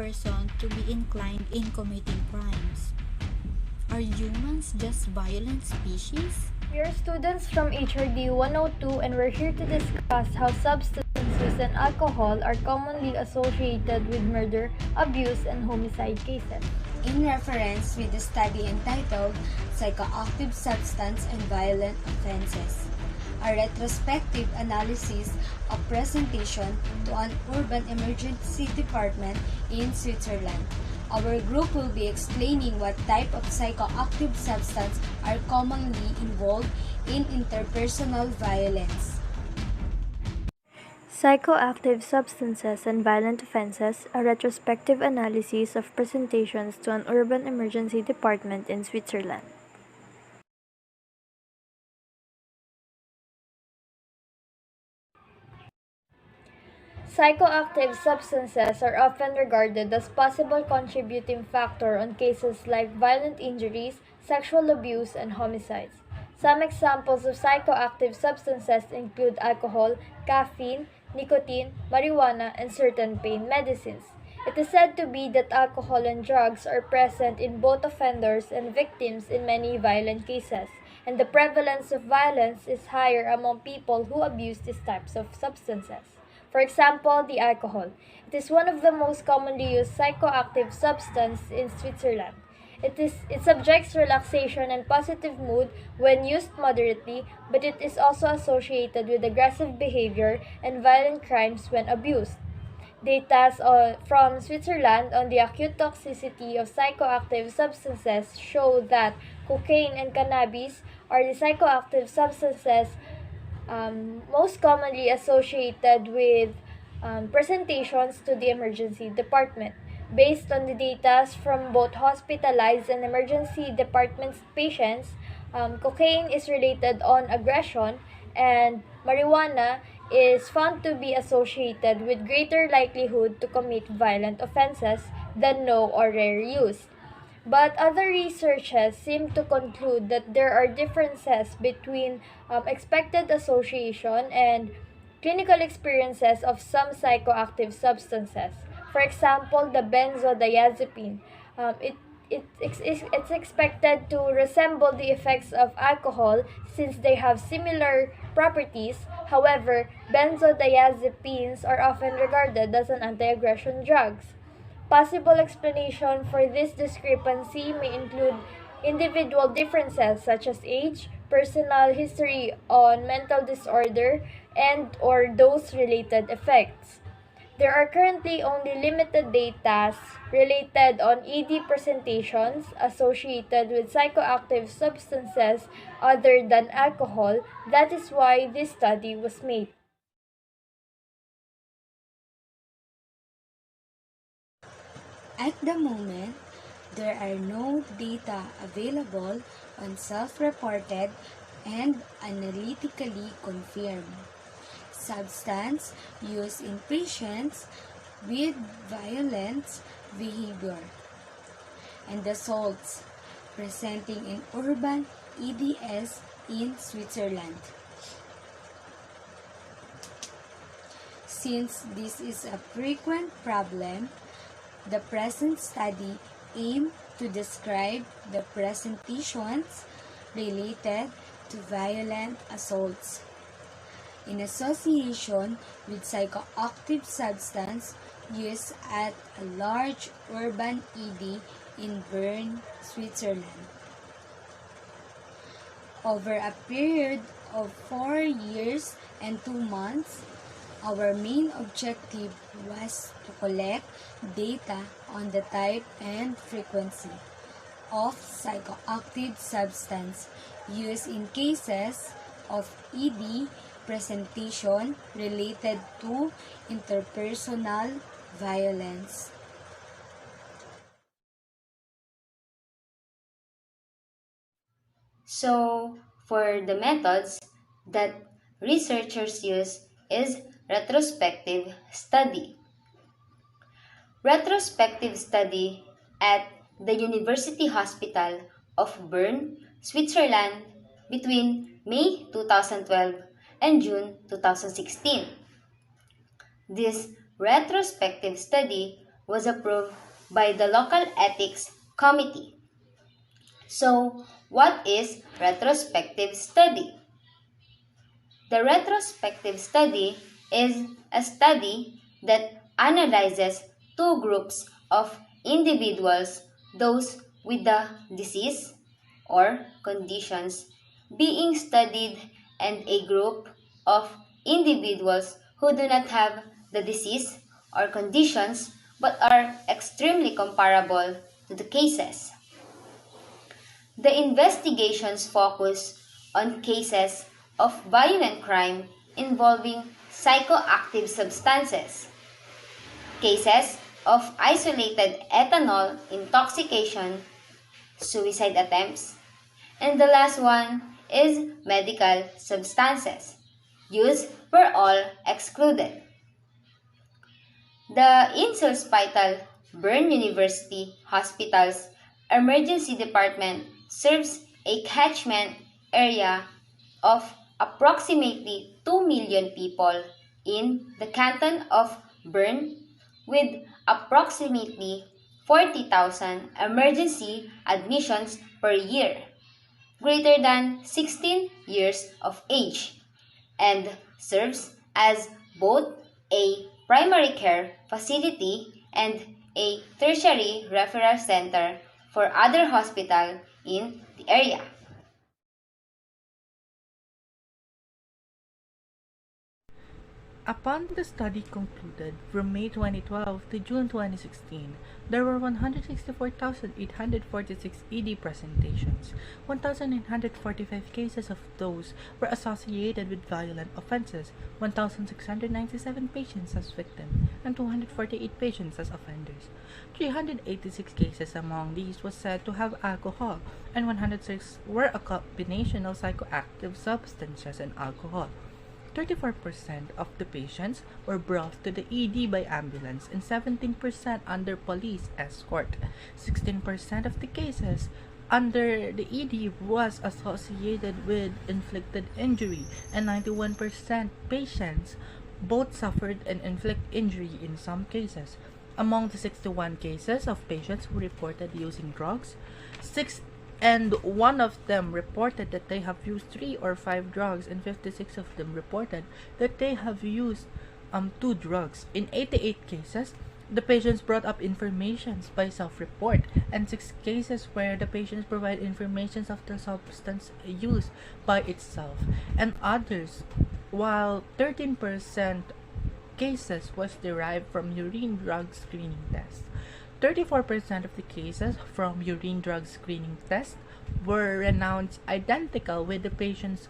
person to be inclined in committing crimes. Are humans just violent species? We are students from HRD 102 and we're here to discuss how substances and alcohol are commonly associated with murder, abuse, and homicide cases. In reference with the study entitled Psychoactive Substance and Violent Offences, a retrospective analysis of presentation to an urban emergency department in Switzerland. Our group will be explaining what type of psychoactive substance are commonly involved in interpersonal violence. Psychoactive Substances and Violent Offences, a retrospective analysis of presentations to an urban emergency department in Switzerland. Psychoactive substances are often regarded as possible contributing factor on cases like violent injuries, sexual abuse, and homicides. Some examples of psychoactive substances include alcohol, caffeine, nicotine, marijuana, and certain pain medicines. It is said to be that alcohol and drugs are present in both offenders and victims in many violent cases, and the prevalence of violence is higher among people who abuse these types of substances. For example, the alcohol. It is one of the most commonly used psychoactive substance in Switzerland. It subjects relaxation and positive mood when used moderately, but it is also associated with aggressive behavior and violent crimes when abused. Data from Switzerland on the acute toxicity of psychoactive substances show that cocaine and cannabis are the psychoactive substances most commonly associated with presentations to the emergency department. Based on the data from both hospitalized and emergency department patients, cocaine is related on aggression and marijuana is found to be associated with greater likelihood to commit violent offenses than no or rare use. But other researches seem to conclude that there are differences between expected association and clinical experiences of some psychoactive substances. For example, the benzodiazepine. Um, it, it's expected to resemble the effects of alcohol since they have similar properties. However, benzodiazepines are often regarded as an anti-aggression drugs. Possible explanation for this discrepancy may include individual differences such as age, personal history on mental disorder, and or dose-related effects. There are currently only limited data related on ED presentations associated with psychoactive substances other than alcohol. That is why this study was made. At the moment, there are no data available on self-reported and analytically confirmed substance use in patients with violent behavior and assaults presenting in urban EDS in Switzerland. Since this is a frequent problem, the present study aimed to describe the presentations related to violent assaults in association with psychoactive substance use at a large urban ED in Bern, Switzerland. Over a period of 4 years and 2 months, our main objective was to collect data on the type and frequency of psychoactive substance used in cases of ED presentation related to interpersonal violence. So, for the methods that researchers use is retrospective study. Retrospective study at the University Hospital of Bern, Switzerland between May 2012 and June 2016. This retrospective study was approved by the local ethics committee. So, what is retrospective study? The retrospective study is a study that analyzes two groups of individuals, those with the disease or conditions being studied and a group of individuals who do not have the disease or conditions but are extremely comparable to the cases. The investigations focus on cases of violent crime involving psychoactive substances, cases of isolated ethanol intoxication, suicide attempts, and the last one is medical substances. Use were all excluded. The Insulspital Bern University Hospital's emergency department serves a catchment area of approximately 2 million people in the canton of Bern, with approximately 40,000 emergency admissions per year, greater than 16 years of age, and serves as both a primary care facility and a tertiary referral center for other hospitals in the area. Upon the study concluded from May 2012 to June 2016, there were 164,846 ED presentations. 1,945 cases of those were associated with violent offenses, 1,697 patients as victims, and 248 patients as offenders. 386 cases among these was said to have alcohol, and 106 were a combination of psychoactive substances and alcohol. 34% of the patients were brought to the ED by ambulance and 17% under police escort. 16% of the cases under the ED was associated with inflicted injury, and 91% patients both suffered and inflict injury in some cases. Among the 61 cases of patients who reported using drugs, 1 of them reported that they have used 3 or 5 drugs, and 56 of them reported that they have used 2 drugs. In 88 cases, the patients brought up informations by self-report, and 6 cases where the patients provide informations of the substance use by itself, and others, while 13% cases was derived from urine drug screening tests. 34% of the cases from urine drug screening tests were renounced identical with the patient's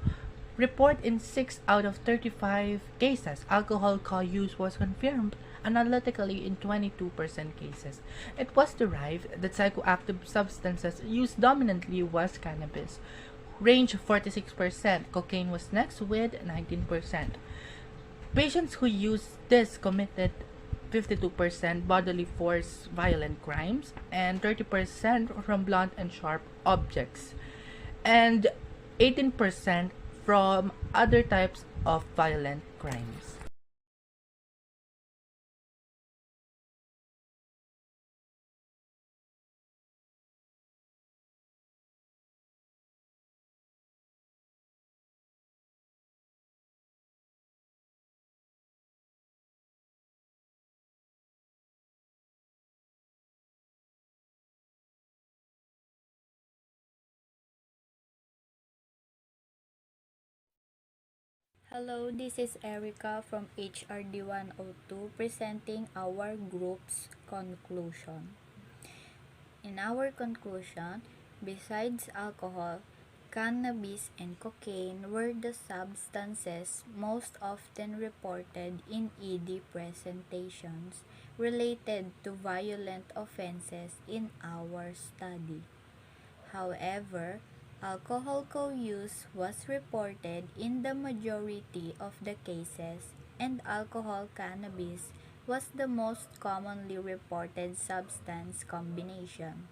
report. In 6 out of 35 cases. Alcohol co-use was confirmed analytically in 22% cases. It was derived that psychoactive substances used dominantly was cannabis, range 46%. Cocaine was next with 19%. Patients who used this committed 52% bodily force violent crimes, and 30% from blunt and sharp objects, and 18% from other types of violent crimes. Hello, this is Ericka from HRD 102 presenting our group's conclusion. In our conclusion, besides alcohol, cannabis and cocaine were the substances most often reported in ED presentations related to violent offenses in our study. However, alcohol co-use was reported in the majority of the cases, and alcohol cannabis was the most commonly reported substance combination.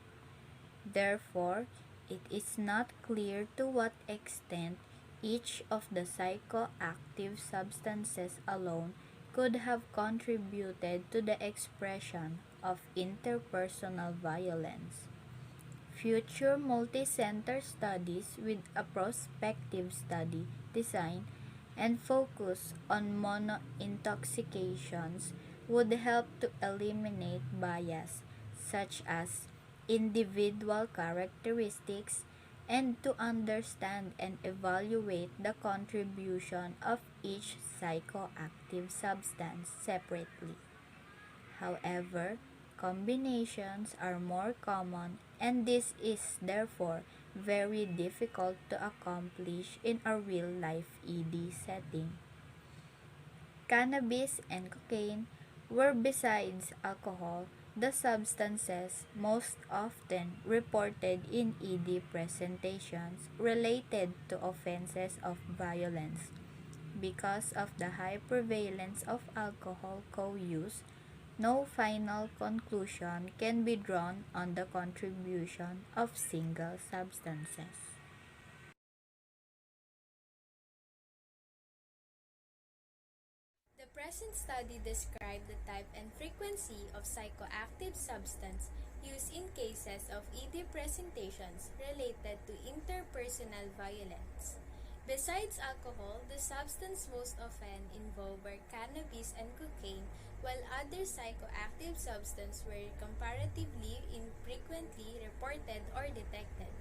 Therefore, it is not clear to what extent each of the psychoactive substances alone could have contributed to the expression of interpersonal violence. Future multi-center studies with a prospective study design and focus on mono-intoxications would help to eliminate bias such as individual characteristics and to understand and evaluate the contribution of each psychoactive substance separately. However, combinations are more common and this is therefore very difficult to accomplish in a real-life ED setting. Cannabis and cocaine were, besides alcohol, the substances most often reported in ED presentations related to offenses of violence. Because of the high prevalence of alcohol co-use, no final conclusion can be drawn on the contribution of single substances. The present study described the type and frequency of psychoactive substance used in cases of ED presentations related to interpersonal violence. Besides alcohol, the substance most often involved were cannabis and cocaine, while other psychoactive substances were comparatively infrequently reported or detected.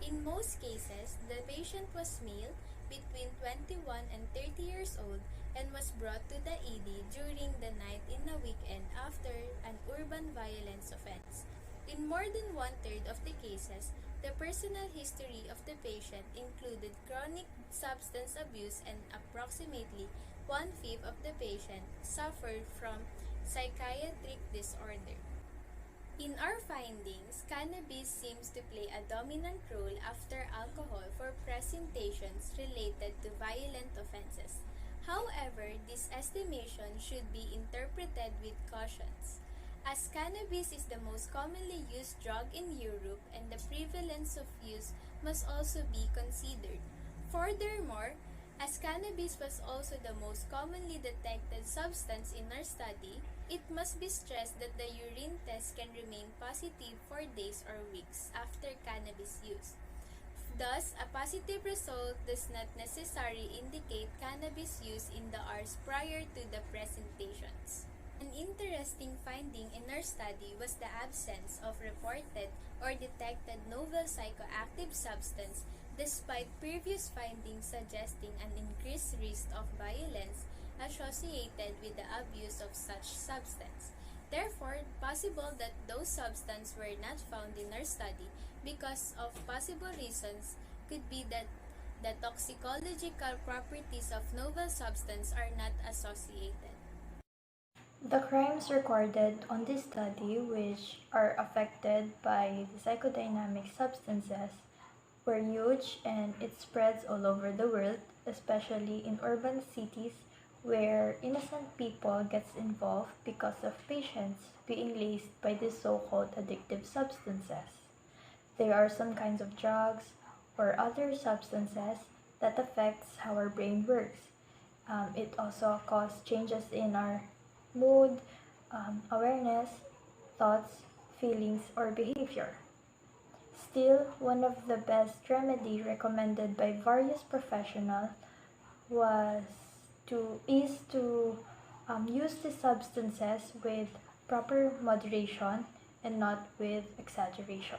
In most cases, the patient was male, between 21 and 30 years old, and was brought to the ED during the night in a weekend after an urban violence offense. In more than one-third of the cases, the personal history of the patient included chronic substance abuse and approximately one-fifth of the patient suffered from psychiatric disorder. In our findings, cannabis seems to play a dominant role after alcohol for presentations related to violent offenses. However, this estimation should be interpreted with cautions, as cannabis is the most commonly used drug in Europe and the prevalence of use must also be considered. Furthermore, as cannabis was also the most commonly detected substance in our study, it must be stressed that the urine test can remain positive for days or weeks after cannabis use. Thus, a positive result does not necessarily indicate cannabis use in the hours prior to the presentations. An interesting finding in our study was the absence of reported or detected novel psychoactive substance despite previous findings suggesting an increased risk of violence associated with the abuse of such substance. Therefore, possible that those substances were not found in our study because of possible reasons could be that the toxicological properties of novel substance are not associated. The crimes recorded on this study, which are affected by the psychodynamic substances, were huge and it spreads all over the world, especially in urban cities where innocent people gets involved because of patients being laced by these so-called addictive substances. There are some kinds of drugs or other substances that affects how our brain works. It also causes changes in our mood, awareness, thoughts, feelings, or behavior. Still, one of the best remedy recommended by various professionals was to use the substances with proper moderation and not with exaggeration.